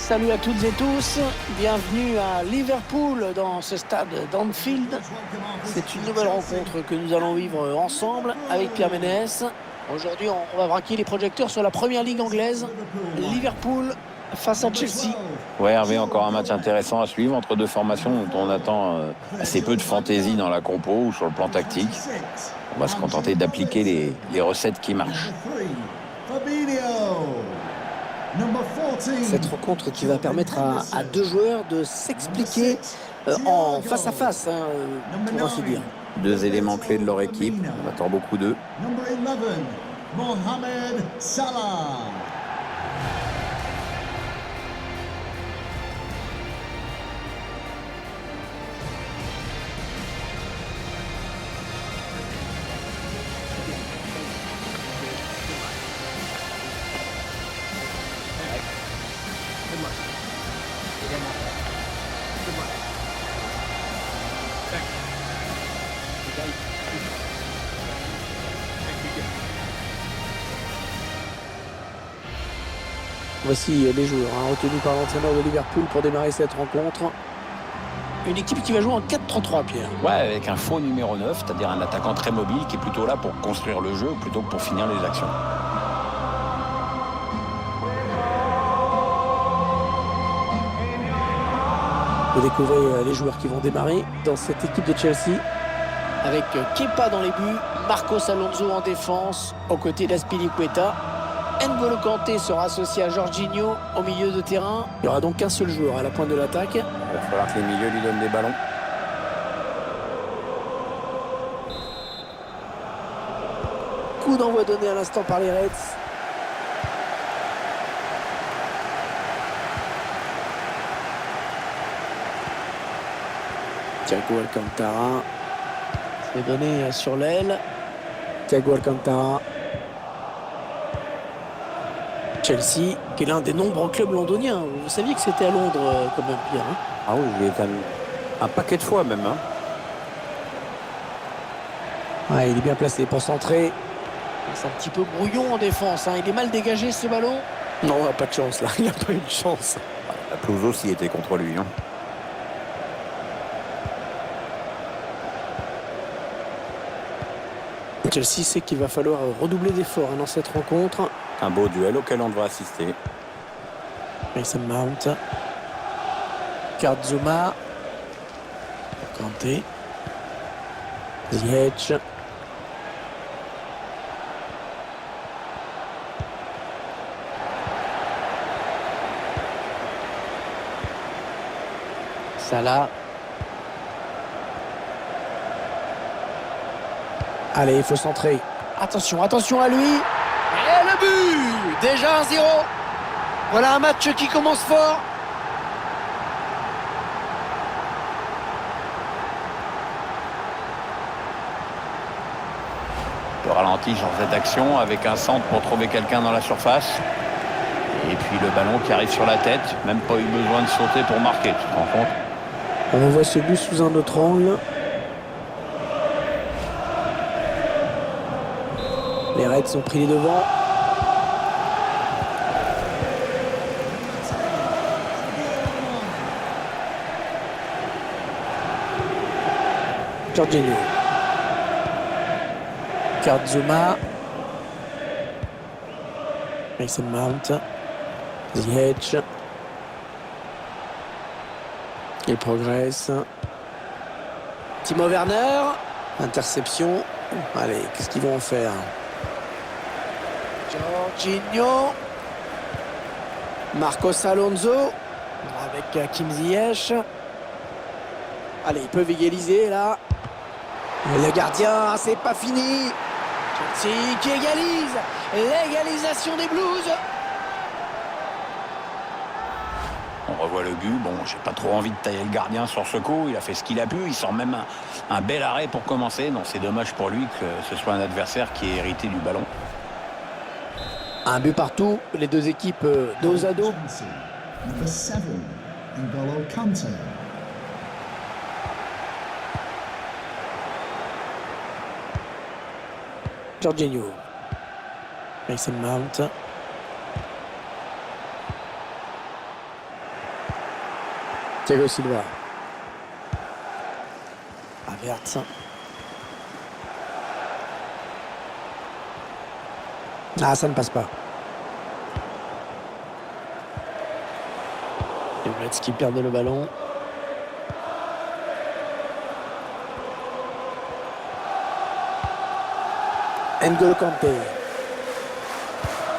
Salut à toutes et tous, bienvenue à Liverpool dans ce stade d'Anfield. C'est une nouvelle rencontre que nous allons vivre ensemble avec Pierre Ménès. Aujourd'hui, on va braquer les projecteurs sur la première ligue anglaise. Liverpool face à Chelsea. Ouais, Hervé, encore un match intéressant à suivre entre deux formations dont on attend assez peu de fantaisie dans la compo ou sur le plan tactique. On va se contenter d'appliquer les recettes qui marchent. Cette rencontre qui va permettre à deux joueurs de s'expliquer en face à face, pour ainsi dire. Deux éléments clés de leur équipe, on attend beaucoup d'eux. Mohamed Salah. Voici les joueurs retenus par l'entraîneur de Liverpool pour démarrer cette rencontre. Une équipe qui va jouer en 4-3-3, Pierre. Ouais, avec un faux numéro 9, c'est-à-dire un attaquant très mobile qui est plutôt là pour construire le jeu plutôt que pour finir les actions. Vous découvrez les joueurs qui vont démarrer dans cette équipe de Chelsea. Avec Kepa dans les buts, Marcos Alonso en défense, aux côtés d'Azpilicueta. N'Golo Kanté sera associé à Jorginho au milieu de terrain. Il n'y aura donc qu'un seul joueur à la pointe de l'attaque. Il va falloir que les milieux lui donnent des ballons. Coup d'envoi donné à l'instant par les Reds. Thiago Alcantara. C'est donné sur l'aile. Thiago Alcantara. Chelsea, qui est l'un des nombreux clubs londoniens. Vous saviez que c'était à Londres quand même, Pierre, hein? Ah oui, il est un paquet de fois même. Ouais, il est bien placé pour centrer. C'est un petit peu brouillon en défense. Il est mal dégagé ce ballon. Non, il n'a pas de chance là. Il n'a pas eu de chance. La pelouse aussi était contre lui. Chelsea sait qu'il va falloir redoubler d'efforts dans cette rencontre. Un beau duel auquel on devra assister. Mason Mount. Kurt-Zouma. Kanté. Ziyech. Salah. Allez, il faut centrer. Attention, attention à lui. Et le but! Déjà 1-0. Voilà un match qui commence fort. Le ralenti sur cette action avec un centre pour trouver quelqu'un dans la surface. Et puis le ballon qui arrive sur la tête. Même pas eu besoin de sauter pour marquer, tu te rends compte? On voit ce but sous un autre angle. Les Reds ont pris les devants. Jorginho. Kurt-Zouma. Mason Mount. Ziyech. Il progresse. Timo Werner. Interception. Allez, qu'est-ce qu'ils vont en faire? Jorginho. Marcos Alonso. Avec Hakim Ziyech. Allez, ils peuvent égaliser là. Et le gardien, c'est pas fini. Chelsea qui égalise. L'égalisation des Blues. On revoit le but. Bon, j'ai pas trop envie de tailler le gardien sur ce coup. Il a fait ce qu'il a pu. Il sort même un bel arrêt pour commencer. Non, c'est dommage pour lui que ce soit un adversaire qui ait hérité du ballon. Un but partout. Les deux équipes dos à dos. Number 7, N'Golo Kanté. Jorginho. Mason Mount. Thiago Silva. Havertz. Ah, ça ne passe pas. Les Reds qui perdent le ballon. N'Golo Kanté.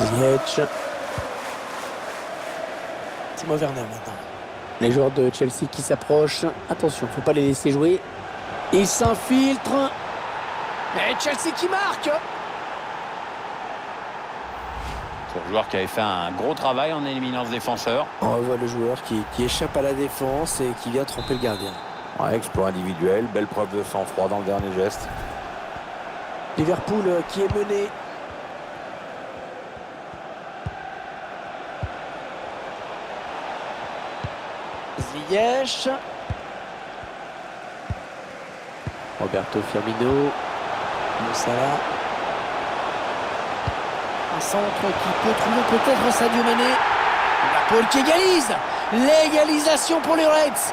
Ziyech. Timo Werner maintenant. Les joueurs de Chelsea qui s'approchent. Attention, faut pas les laisser jouer. Ils s'infiltrent. Et Chelsea qui marque. C'est le joueur qui avait fait un gros travail en éliminant ce défenseur. On revoit le joueur qui échappe à la défense et qui vient tromper le gardien. Ouais, exploit individuel, belle preuve de sang-froid dans le dernier geste. Liverpool qui est mené. Ziyech. Roberto Firmino. Mo Salah. Un centre qui peut trouver peut-être Sadio Mané. Liverpool qui égalise. L'égalisation pour les Reds.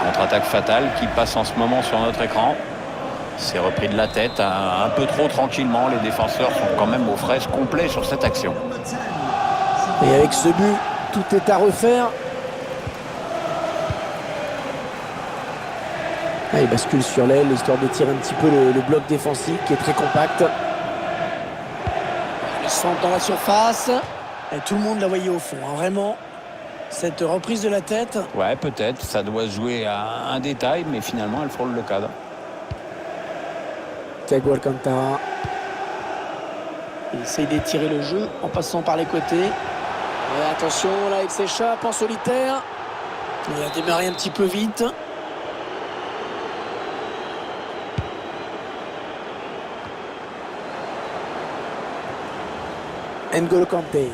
Contre-attaque fatale qui passe en ce moment sur notre écran. C'est repris de la tête un peu trop tranquillement. Les défenseurs sont quand même aux fraises complets sur cette action. Et avec ce but, tout est à refaire. Ah, il bascule sur l'aile, histoire de tirer un petit peu le bloc défensif qui est très compact. Le centre dans la surface. Et tout le monde la voyait au fond, hein, vraiment. Cette reprise de la tête. Ouais, peut-être. Ça doit se jouer à un détail, mais finalement, elle frôle le cadre. Thiago Alcantara. Il essaye d'étirer le jeu en passant par les côtés. Ouais, attention, là, il s'échappe en solitaire. Il a démarré un petit peu vite. N'Golo Kanté.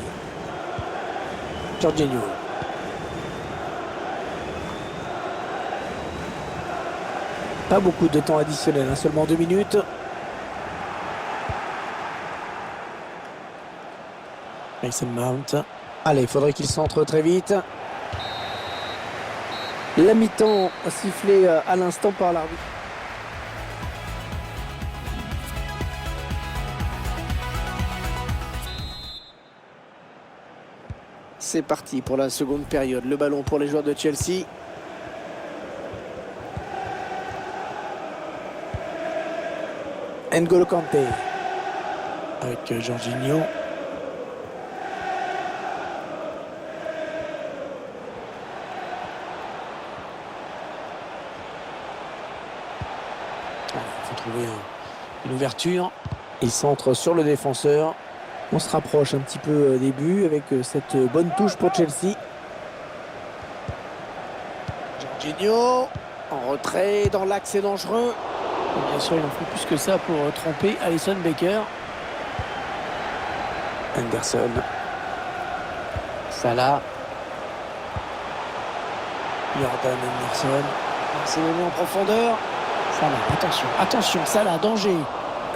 Jorginho. Pas beaucoup de temps additionnel, hein, seulement 2 minutes. Mason Mount. Allez, il faudrait qu'il centre très vite. La mi-temps sifflée à l'instant par l'arbitre. C'est parti pour la seconde période. Le ballon pour les joueurs de Chelsea. N'Golo Kanté avec Jorginho. Il faut trouver une ouverture. Il centre sur le défenseur. On se rapproche un petit peu des buts avec cette bonne touche pour Chelsea. Jorginho en retrait dans l'axe, c'est dangereux. Et bien sûr, il en faut plus que ça pour tromper Alisson Becker. Anderson. Salah. Jordan Anderson. C'est donné en profondeur. Salah, attention, attention, Salah, danger.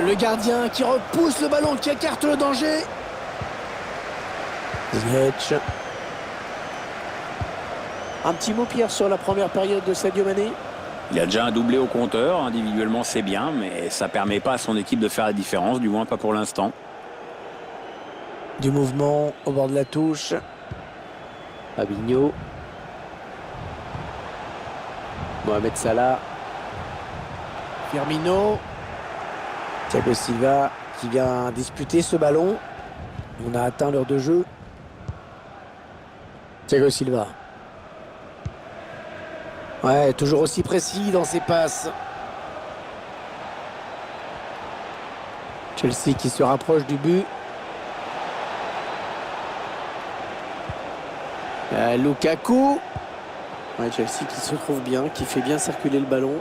Le gardien qui repousse le ballon, qui écarte le danger. Ziyech. Un petit mot, Pierre, sur la première période de Sadio Mané. Il a déjà un doublé au compteur. Individuellement, c'est bien, mais ça ne permet pas à son équipe de faire la différence, du moins pas pour l'instant. Du mouvement au bord de la touche. Fabinho. Mohamed Salah. Firmino. Thiago Silva qui vient disputer ce ballon. On a atteint l'heure de jeu. Thiago Silva. Ouais, toujours aussi précis dans ses passes. Chelsea qui se rapproche du but. Lukaku. Ouais, Chelsea qui se trouve bien, qui fait bien circuler le ballon.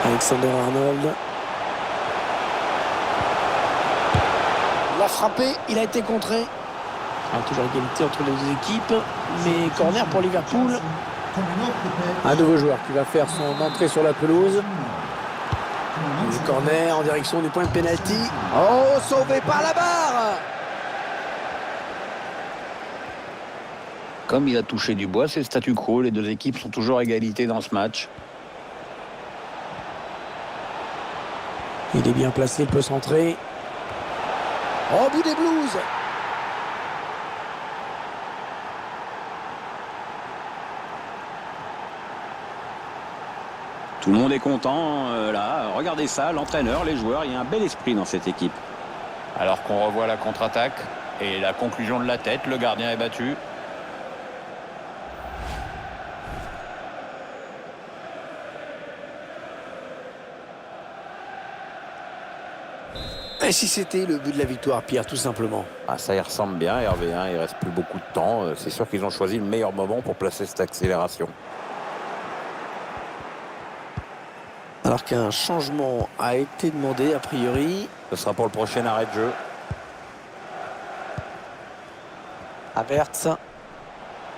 Alexander-Arnold. l'a frappé, il a été contré. Toujours égalité entre les deux équipes, mais corner pour Liverpool. Un nouveau joueur qui va faire son entrée sur la pelouse. Le corner en direction du point de pénalty. Oh, sauvé par la barre! Comme il a touché du bois, c'est le statu quo. Les deux équipes sont toujours à égalité dans ce match. Il est bien placé, il peut centrer. Au bout des Blues. Tout le monde est content, là. Regardez ça, l'entraîneur, les joueurs, il y a un bel esprit dans cette équipe. Alors qu'on revoit la contre-attaque et la conclusion de la tête, le gardien est battu. Et si c'était le but de la victoire, Pierre, tout simplement? Ah, ça y ressemble bien, Hervé. Il reste plus beaucoup de temps. C'est sûr qu'ils ont choisi le meilleur moment pour placer cette accélération. Alors qu'un changement a été demandé, a priori. Ce sera pour le prochain arrêt de jeu. Havertz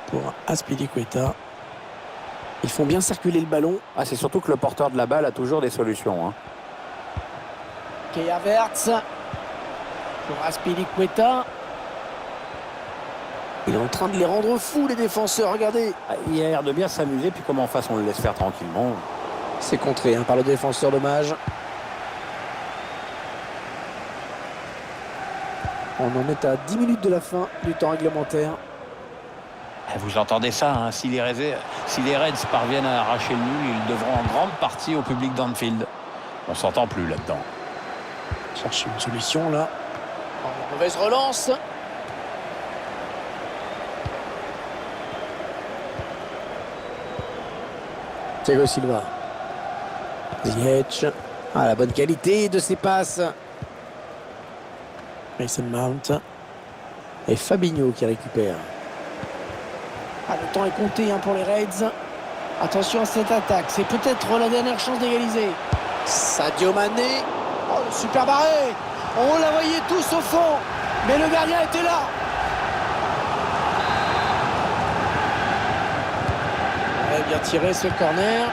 pour Azpilicueta. Ils font bien circuler le ballon. Ah, c'est surtout que le porteur de la balle a toujours des solutions. Kai Havertz pour Azpilicueta. Il est en train de les rendre fous, les défenseurs, regardez. Il a l'air de bien s'amuser, puis comment en face on le laisse faire tranquillement. C'est contré par le défenseur, dommage. On en est à 10 minutes de la fin du temps réglementaire. Vous entendez ça, si les Reds parviennent à arracher le nul, ils devront en grande partie au public d'Anfield. On s'entend plus là-dedans. Chercher une solution là. Mauvaise relance. Thiago Silva. Ziyech. La bonne qualité de ses passes. Mason Mount. Et Fabinho qui récupère. Le temps est compté pour les Reds. Attention à cette attaque. C'est peut-être la dernière chance d'égaliser. Sadio Mané. Super barré. On la voyait tous au fond. Mais le gardien était là. Bien tiré ce corner.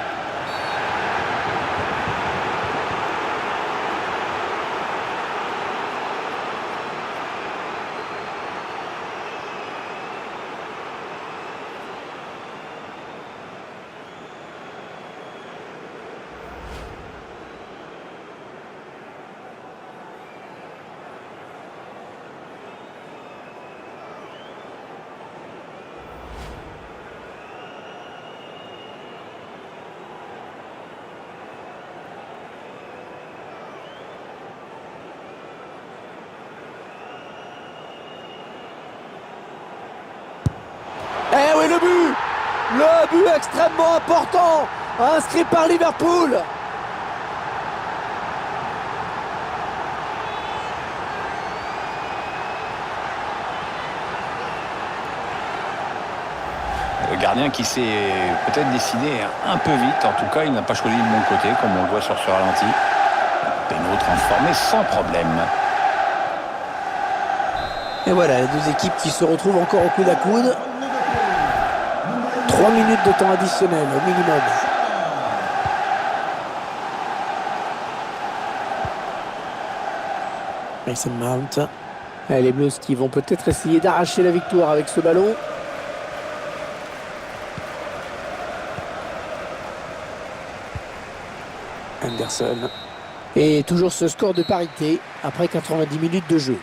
Eh oui, le but! Le but extrêmement important, inscrit par Liverpool. Le gardien qui s'est peut-être décidé un peu vite. En tout cas, il n'a pas choisi le bon côté, comme on le voit sur ce ralenti. Pénal transformé sans problème. Et voilà, les deux équipes qui se retrouvent encore au coude à coude. 3 minutes de temps additionnel au minimum. Mason Mount. Et les Blues qui vont peut-être essayer d'arracher la victoire avec ce ballon. Anderson. Et toujours ce score de parité après 90 minutes de jeu.